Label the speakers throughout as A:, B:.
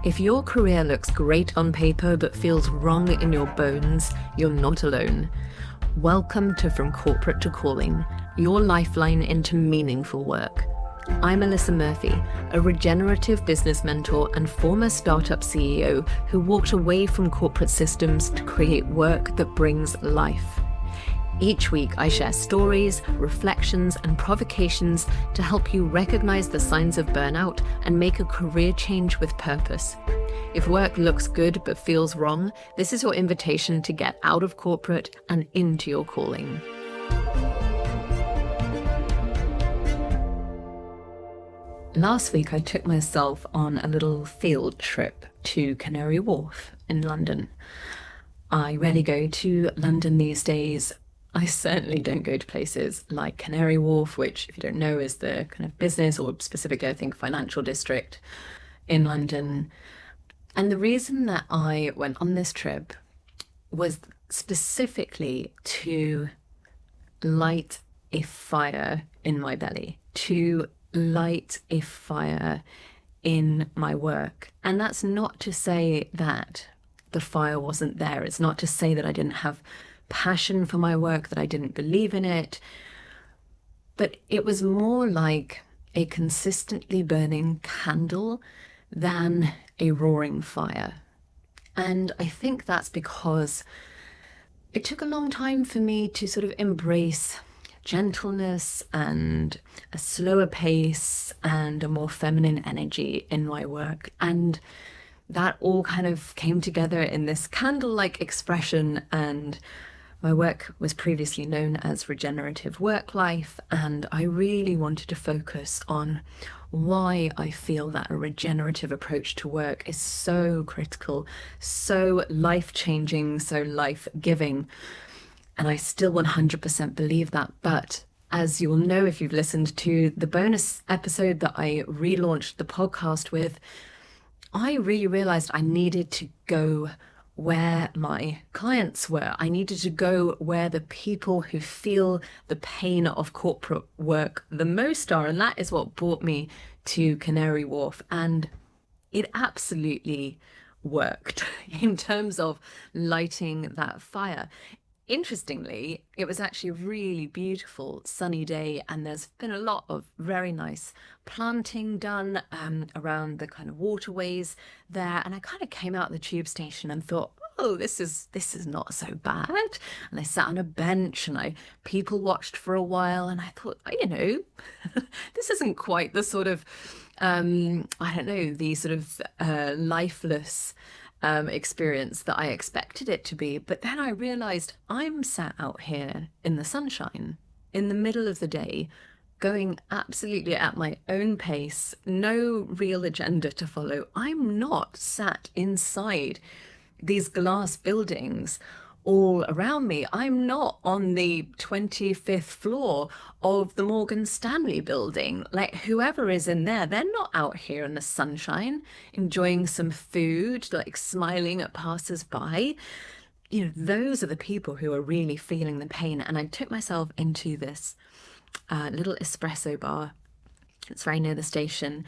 A: If your career looks great on paper but feels wrong in your bones, you're not alone. Welcome to From Corporate to Calling, your lifeline into meaningful work. I'm Alyssa Murphy, a regenerative business mentor and former startup CEO who walked away from corporate systems to create work that brings life. Each week, I share stories, reflections, and provocations to help you recognize the signs of burnout and make a career change with purpose. If work looks good but feels wrong, this is your invitation to get out of corporate and into your calling. Last week, I took myself on a little field trip to Canary Wharf in London. I rarely go to London these days. I certainly don't go to places like Canary Wharf, which, if you don't know, is the kind of business or specifically, I think, financial district in London. And the reason that I went on this trip was specifically to light a fire in my belly, to light a fire in my work. And that's not to say that the fire wasn't there. It's not to say that I didn't have passion for my work, that I didn't believe in it, but it was more like a consistently burning candle than a roaring fire. And I think that's because it took a long time for me to sort of embrace gentleness and a slower pace and a more feminine energy in my work. And that all kind of came together in this candle-like expression. And my work was previously known as regenerative work life, and I really wanted to focus on why I feel that a regenerative approach to work is so critical, so life-changing, so life-giving. And I still 100% believe that. But as you'll know if you've listened to the bonus episode that I relaunched the podcast with, I really realized I needed to go where my clients were. I needed to go where the people who feel the pain of corporate work the most are. And that is what brought me to Canary Wharf. And it absolutely worked in terms of lighting that fire. Interestingly, it was actually a really beautiful sunny day, and there's been a lot of very nice planting done around the kind of waterways there. And I kind of came out of the tube station and thought, oh, this is not so bad. And I sat on a bench and I people watched for a while, and I thought, this isn't quite the sort of the sort of lifeless experience that I expected it to be. But then I realized I'm sat out here in the sunshine in the middle of the day, going absolutely at my own pace, no real agenda to follow. I'm not sat inside these glass buildings all around me. I'm not on the 25th floor of the Morgan Stanley building. Like, whoever is in there, they're not out here in the sunshine enjoying some food, like smiling at passers-by. You know, those are the people who are really feeling the pain. And I took myself into this little espresso bar. It's very near the station.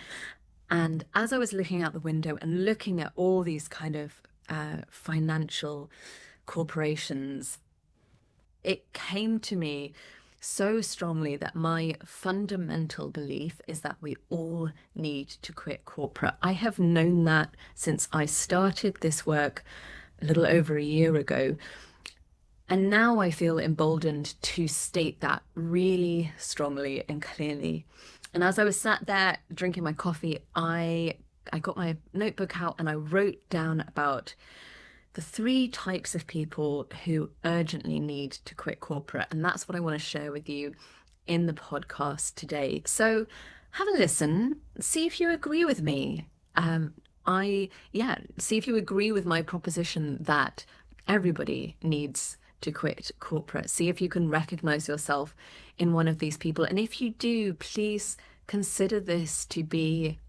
A: And as I was looking out the window and looking at all these kind of financial corporations, it came to me so strongly that my fundamental belief is that we all need to quit corporate. I have known that since I started this work a little over a year ago. And now I feel emboldened to state that really strongly and clearly. And as I was sat there drinking my coffee, I got my notebook out and I wrote down about the 3 types of people who urgently need to quit corporate. And that's what I want to share with you in the podcast today. So have a listen, see if you agree with me. See if you agree with my proposition that everybody needs to quit corporate. See if you can recognize yourself in one of these people. And if you do, please consider this to be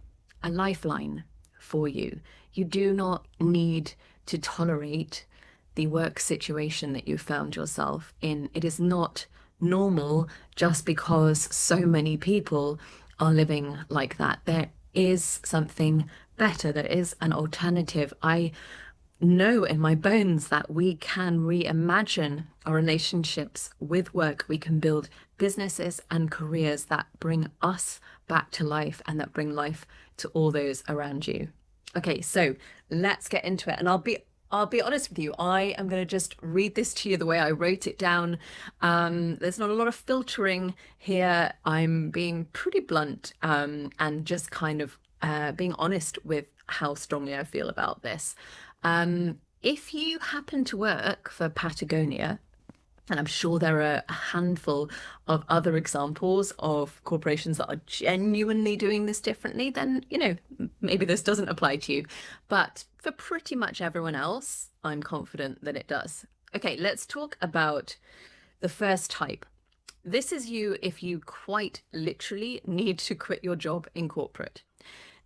A: a lifeline for you. You do not need to tolerate the work situation that you found yourself in. It is not normal just because so many people are living like that. There is something better. There is an alternative. I know in my bones that we can reimagine our relationships with work. We can build businesses and careers that bring us back to life and that bring life to all those around you. Okay, so let's get into it. And I'll be honest with you, I am going to just read this to you the way I wrote it down. There's not a lot of filtering here. I'm being pretty blunt, and just kind of being honest with how strongly I feel about this. If you happen to work for Patagonia, and I'm sure there are a handful of other examples of corporations that are genuinely doing this differently, then, maybe this doesn't apply to you. But for pretty much everyone else, I'm confident that it does. Okay, let's talk about the first type. This is you if you quite literally need to quit your job in corporate.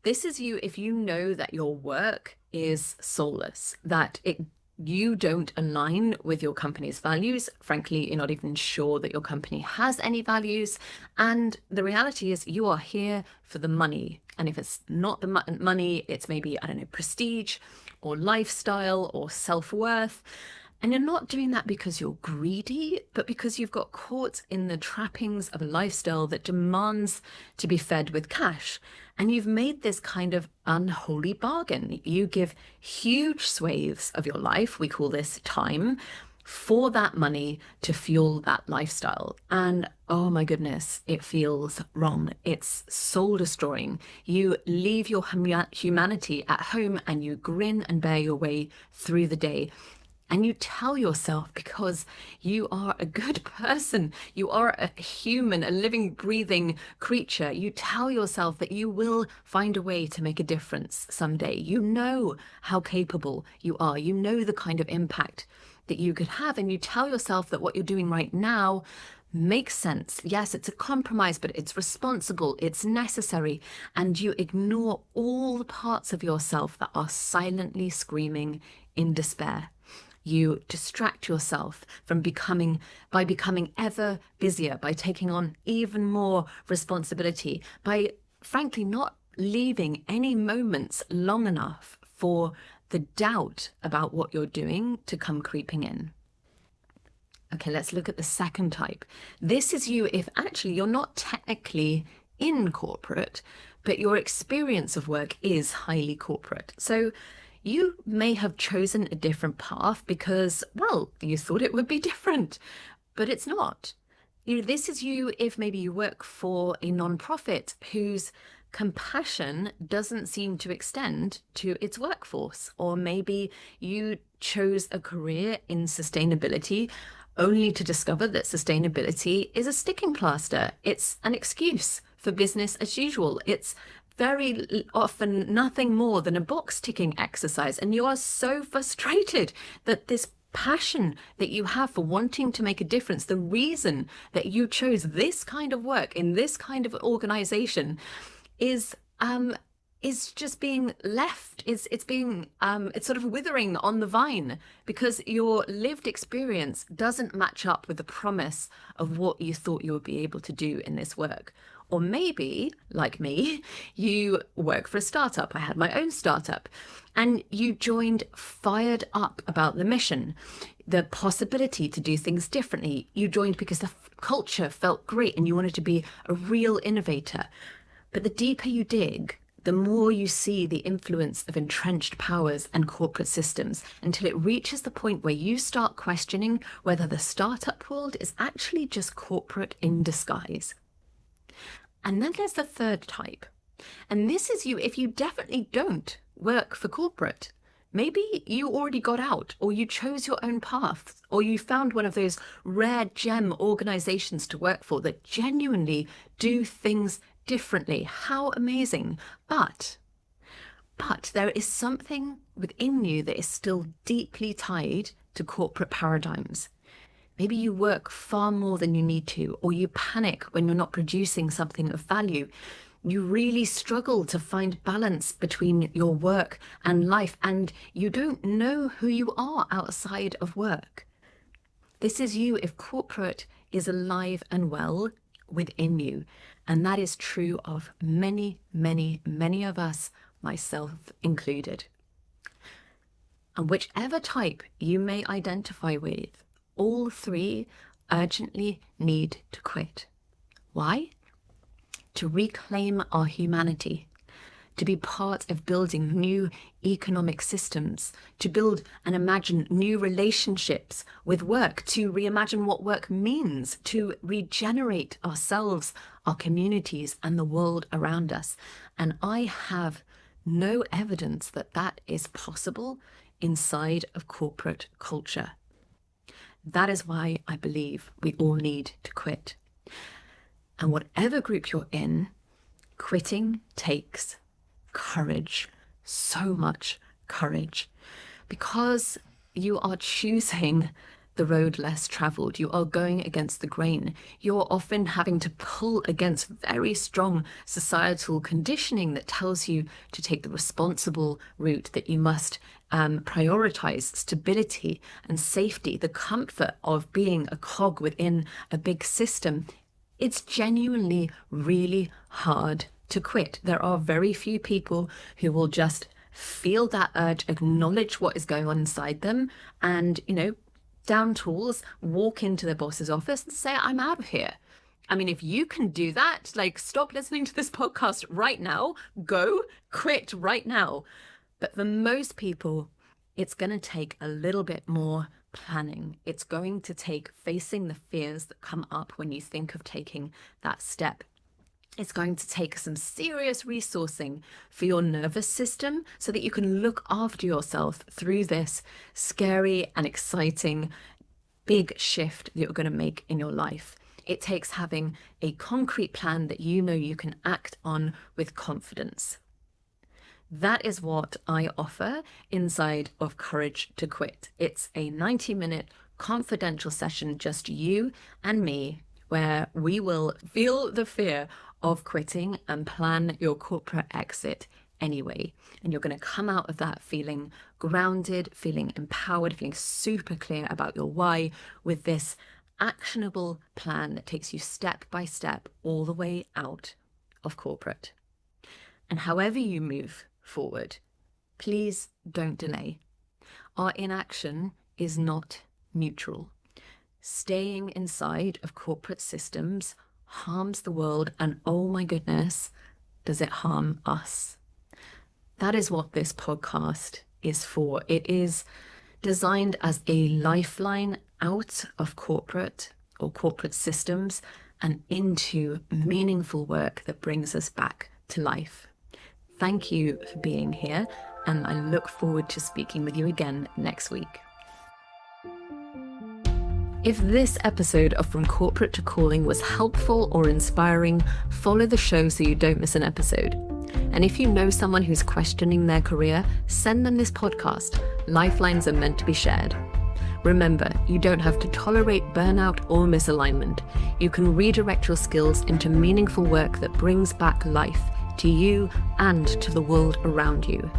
A: This is you if you know that your work is soulless, that you don't align with your company's values. Frankly, you're not even sure that your company has any values. And the reality is you are here for the money. And if it's not the money, it's maybe, I don't know, prestige or lifestyle or self-worth. And you're not doing that because you're greedy, but because you've got caught in the trappings of a lifestyle that demands to be fed with cash. And you've made this kind of unholy bargain. You give huge swathes of your life, we call this time, for that money to fuel that lifestyle. And oh my goodness, it feels wrong. It's soul destroying. You leave your humanity at home and you grin and bear your way through the day. And you tell yourself, because you are a good person, you are a human, a living, breathing creature, you tell yourself that you will find a way to make a difference someday. You know how capable you are. You know the kind of impact that you could have. And you tell yourself that what you're doing right now makes sense. Yes, it's a compromise, but it's responsible, it's necessary. And you ignore all the parts of yourself that are silently screaming in despair. You distract yourself from becoming ever busier, by taking on even more responsibility, by frankly not leaving any moments long enough for the doubt about what you're doing to come creeping in. Okay, let's look at the second type. This is you if actually you're not technically in corporate, but your experience of work is highly corporate. So you may have chosen a different path because, well, you thought it would be different, but it's not. This is you if maybe you work for a nonprofit whose compassion doesn't seem to extend to its workforce. Or maybe you chose a career in sustainability only to discover that sustainability is a sticking plaster. It's an excuse for business as usual. It's very often nothing more than a box ticking exercise. And you are so frustrated that this passion that you have for wanting to make a difference, the reason that you chose this kind of work in this kind of organization is just being left. It's sort of withering on the vine because your lived experience doesn't match up with the promise of what you thought you would be able to do in this work. Or maybe, like me, you work for a startup. I had my own startup. And you joined fired up about the mission, the possibility to do things differently. You joined because the culture felt great and you wanted to be a real innovator. But the deeper you dig, the more you see the influence of entrenched powers and corporate systems, until it reaches the point where you start questioning whether the startup world is actually just corporate in disguise. And then there's the third type. And this is you if you definitely don't work for corporate. Maybe you already got out, or you chose your own path, or you found one of those rare gem organizations to work for that genuinely do things differently. How amazing. But there is something within you that is still deeply tied to corporate paradigms. Maybe you work far more than you need to, or you panic when you're not producing something of value. You really struggle to find balance between your work and life, and you don't know who you are outside of work. This is you if corporate is alive and well within you. And that is true of many, many, many of us myself included. And whichever type you may identify with, all three urgently need to quit. Why? To reclaim our humanity, to be part of building new economic systems, to build and imagine new relationships with work, to reimagine what work means, to regenerate ourselves, our communities, and the world around us. And I have no evidence that that is possible inside of corporate culture. That is why I believe we all need to quit. And whatever group you're in, quitting takes courage, so much courage, because you are choosing the road less traveled. You are going against the grain. You're often having to pull against very strong societal conditioning that tells you to take the responsible route, that you must prioritize stability and safety, the comfort of being a cog within a big system. It's genuinely really hard to quit. There are very few people who will just feel that urge, acknowledge what is going on inside them, and, down tools, walk into their boss's office and say, I'm out of here. I mean, if you can do that, stop listening to this podcast right now, go quit right now. But for most people, it's going to take a little bit more planning. It's going to take facing the fears that come up when you think of taking that step. It's going to take some serious resourcing for your nervous system so that you can look after yourself through this scary and exciting big shift that you're going to make in your life. It takes having a concrete plan that you know you can act on with confidence. That is what I offer inside of Courage to Quit. It's a 90-minute confidential session, just you and me, where we will feel the fear of quitting and plan your corporate exit anyway. And you're going to come out of that feeling grounded, feeling empowered, feeling super clear about your why, with this actionable plan that takes you step by step all the way out of corporate. And however you move forward, please don't delay. Our inaction is not neutral. Staying inside of corporate systems harms the world, and oh my goodness, does it harm us. That is what this podcast is for. It is designed as a lifeline out of corporate or corporate systems and into meaningful work that brings us back to life. Thank you for being here, and I look forward to speaking with you again next week. If this episode of From Corporate to Calling was helpful or inspiring, follow the show so you don't miss an episode. And if you know someone who's questioning their career, send them this podcast. Lifelines are meant to be shared. Remember, you don't have to tolerate burnout or misalignment. You can redirect your skills into meaningful work that brings back life to you and to the world around you.